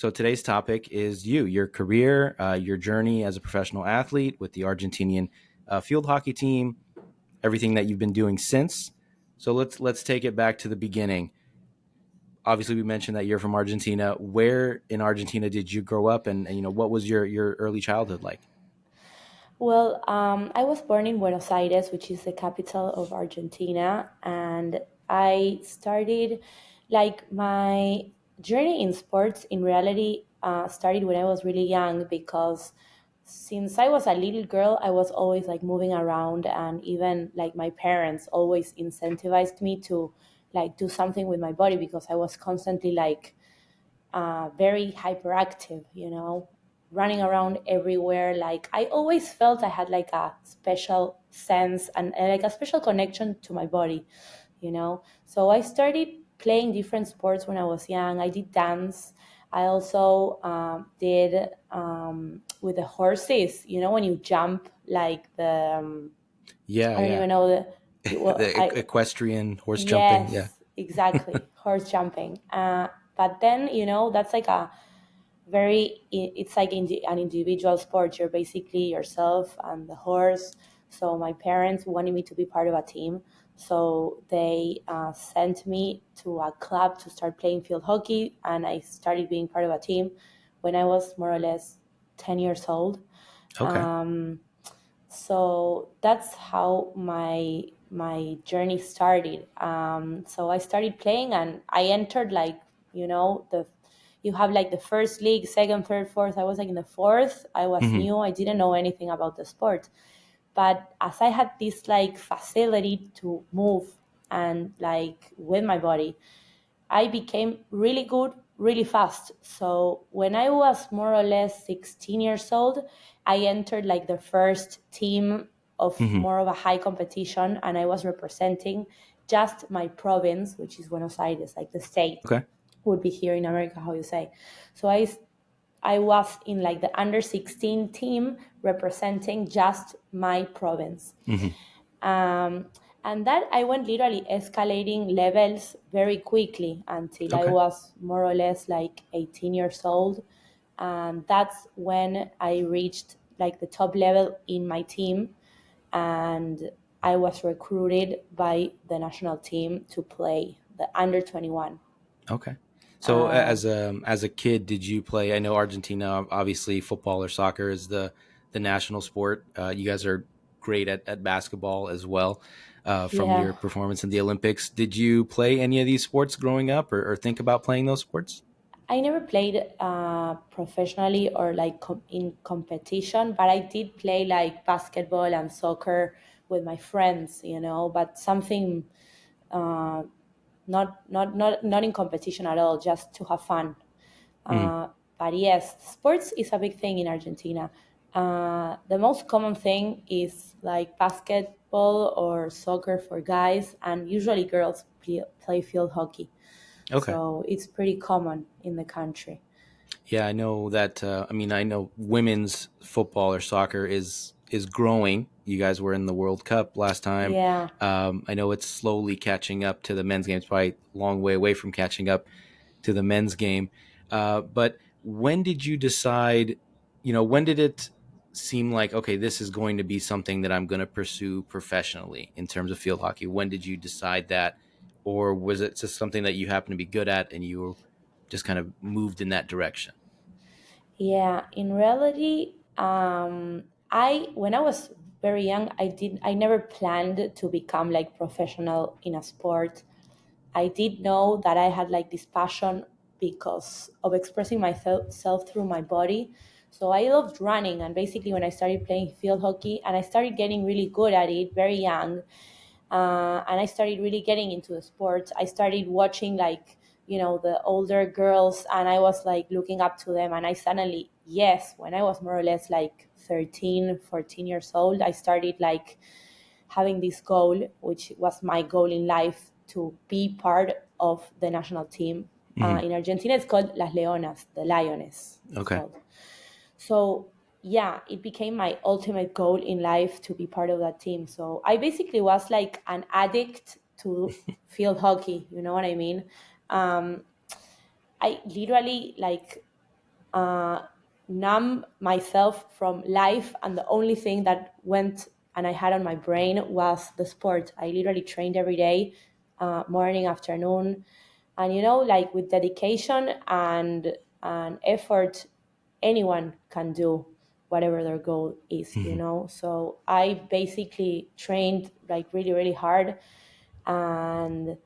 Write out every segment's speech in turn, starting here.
So today's topic is your career, your journey as a professional athlete with the Argentinian field hockey team, everything that you've been doing since. So let's take it back to the beginning. Obviously, we mentioned that you're from Argentina. Where in Argentina did you grow up, and what was your early childhood like? Well, I was born in Buenos Aires, which is the capital of Argentina, and I started my journey in sports. In reality, started when I was really young because since I was a little girl, I was always like moving around, and even like my parents always incentivized me to like do something with my body because I was constantly like very hyperactive, running around everywhere. Like I always felt I had like a special sense and like a special connection to my body, So I started playing different sports when I was young. I did dance. I also did with the horses, when you jump like Yeah, I don't yeah. even know well, The equestrian horse jumping. Yeah. yes, exactly, horse jumping. But then, that's like a it's like an individual sport. You're basically yourself and the horse. So my parents wanted me to be part of a team, so they sent me to a club to start playing field hockey, and I started being part of a team when I was more or less 10 years old. Okay. So that's how my journey started. So I started playing, and I entered like the you have like the first league, second, third, fourth. I was like in the fourth. I was Hmm. new. I didn't know anything about the sport, but as I had this like facility to move and like with my body, I became really good really fast. So when I was more or less 16 years old, I entered like the first team of Hmm. more of a high competition, and I was representing just my province, which is Buenos Aires, like the state Okay. would be here in America, how you say. So I was in like the under 16 team representing just my province. Hmm. Um, and that I went literally escalating levels very quickly until I Okay. was more or less like 18 years old. And that's when I reached like the top level in my team. And I was recruited by the national team to play the under 21. Okay. So Um, as a kid, did you play? I know Argentina, obviously, football or soccer is the national sport. You guys are great at basketball as well. From yeah, your performance in the Olympics, did you play any of these sports growing up, or think about playing those sports? I never played professionally or like in competition, but I did play like basketball and soccer with my friends, but something uh, not in competition at all, just to have fun. Mm. But yes, sports is a big thing in Argentina. The most common thing is like basketball or soccer for guys, and usually girls play field hockey. Okay. So it's pretty common in the country. Yeah, I know that. I mean, I know women's football or soccer is growing. You guys were in the World Cup last time. Yeah. I know it's slowly catching up to the men's game. It's probably a long way away from catching up to the men's game. But when did you decide? When did it seem like, okay, this is going to be something that I'm going to pursue professionally in terms of field hockey? When did you decide that, or was it just something that you happen to be good at and you just kind of moved in that direction? Yeah, in reality, I when I was very young, I never planned to become like professional in a sport. I did know that I had like this passion because of expressing myself through my body. So I loved running, and basically when I started playing field hockey, and I started getting really good at it very young, and I started really getting into the sport. I started watching like the older girls, and I was like looking up to them. And I suddenly, yes, when I was more or less like 13, 14 years old, I started like having this goal, which was my goal in life, to be part of the national team. Hmm. In Argentina, it's called Las Leonas, the Lioness. It's Okay. called. So yeah, it became my ultimate goal in life to be part of that team. So I basically was like an addict to field hockey. You know what I mean? Um, I literally like. uh, numb myself from life, and the only thing that went and I had on my brain was the sport. I literally trained every day, morning, afternoon, and like with dedication and effort, anyone can do whatever their goal is. Hmm. So I basically trained like really really hard, and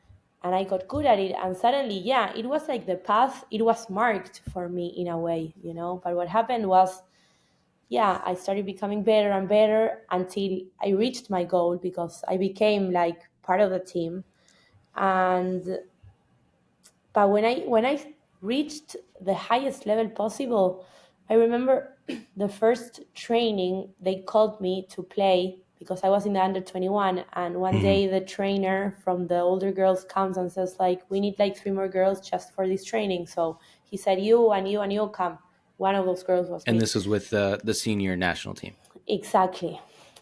and I got good at it, and suddenly, yeah, it was like the path, it was marked for me in a way. But what happened was, yeah, I started becoming better and better until I reached my goal, because I became like part of the team. And but when I reached the highest level possible, I remember the first training they called me to play, because I was in the under 21, and one Hmm. day the trainer from the older girls comes and says like, we need like three more girls just for this training. So he said, you and you and you come. One of those girls was And me. this was with the senior national team. Exactly,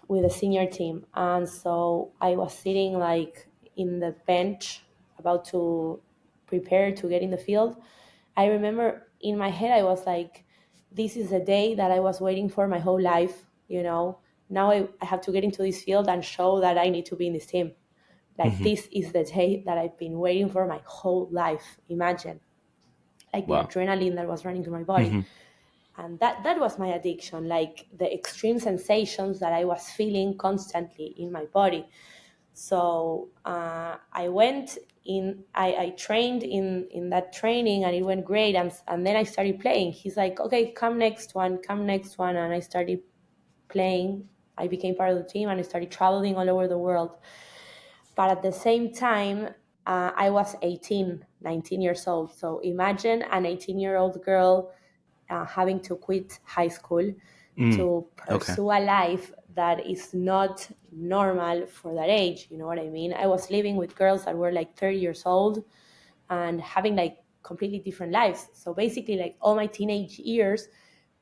with the senior team. And so I was sitting like in the bench, about to prepare to get in the field. I remember in my head, I was like, this is the day that I was waiting for my whole life. Now I have to get into this field and show that I need to be in this team. Like, Hmm. this is the day that I've been waiting for my whole life. Imagine, like the Wow. adrenaline that was running through my body. Hmm. And that was my addiction, like the extreme sensations that I was feeling constantly in my body. So I went in, I trained in that training, and it went great. And then I started playing. He's like, okay, come next one, come next one. And I started playing. I became part of the team, and I started traveling all over the world. But at the same time, I was 18, 19 years old. So imagine an 18-year-old girl having to quit high school Mm. to Okay. pursue a life that is not normal for that age. You know what I mean? I was living with girls that were like 30 years old and having like completely different lives. So basically, like all my teenage years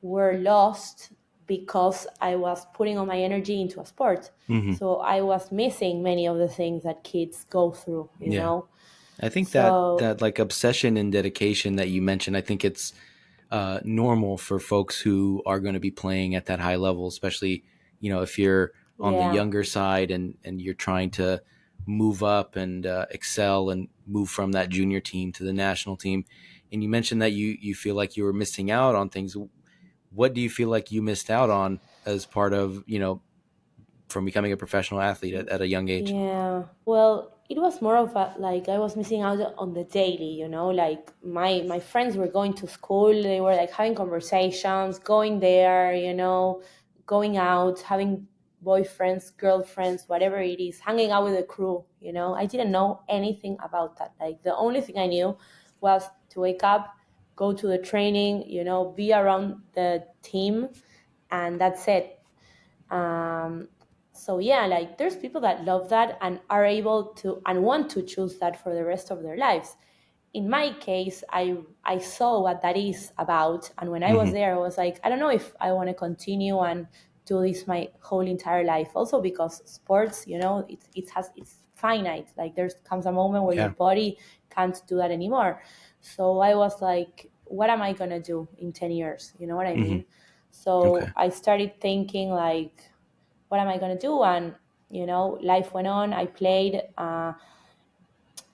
were lost because I was putting all my energy into a sport. Hmm. So I was missing many of the things that kids go through, you Yeah. know? I think that So like obsession and dedication that you mentioned, I think it's normal for folks who are going to be playing at that high level, especially if you're on the yeah, younger side and you're trying to move up and excel and move from that junior team to the national team. And you mentioned that you feel like you were missing out on things. What do you feel like you missed out on as part of from becoming a professional athlete at a young age? yeah. Well, it was more of a like I was missing out on the daily. Like my friends were going to school, they were like having conversations, going there, going out, having boyfriends, girlfriends, whatever it is, hanging out with the crew. I didn't know anything about that. Like the only thing I knew was to wake up, go to the training, be around the team, and that's it. Um, so yeah, like there's people that love that and are able to and want to choose that for the rest of their lives. In my case, I saw what that is about, and when I was Hmm. there, I was like, I don't know if I want to continue and do this my whole entire life. Also because sports, it's finite. Like there comes a moment where your Yeah. body can't do that anymore. So I was like, what am I gonna do in 10 years? You know what I Hmm. mean? So Okay. I started thinking like, what am I gonna do? And life went on. I played.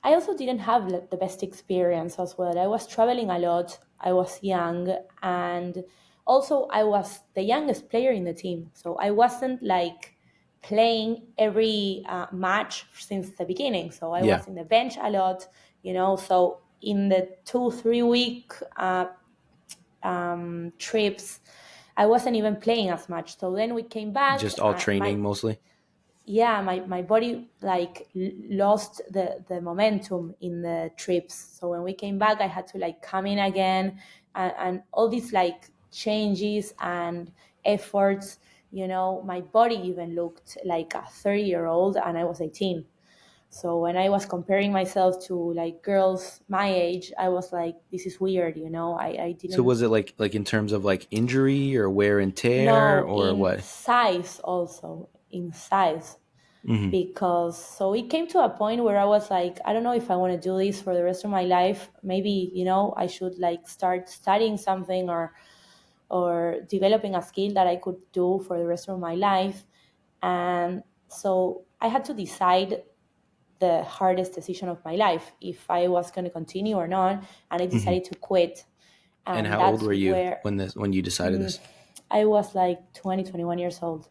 I also didn't have the best experience as well. I was traveling a lot. I was young, and also I was the youngest player in the team. So I wasn't like playing every match since the beginning. So I Yeah. was in the bench a lot. So in the 2 3 week trips, I wasn't even playing as much. So then we came back. Just all My training mostly. Yeah, my body like lost the momentum in the trips. So when we came back, I had to like come in again, and all these like changes and efforts. My body even looked like a 30-year-old, and I was 18. So when I was comparing myself to like girls my age, I was like, this is weird. I So didn't. was it like in terms of like injury or wear and tear No, or in what? size, also in size. Hmm. because so it came to a point where I was like, I don't know if I want to do this for the rest of my life. Maybe, I should like start studying something or developing a skill that I could do for the rest of my life. And so I had to decide the hardest decision of my life, if I was going to continue or not. And I Hmm. decided to quit. And And how old that's were you where when you decided mm, this? I was like 20, 21 years old.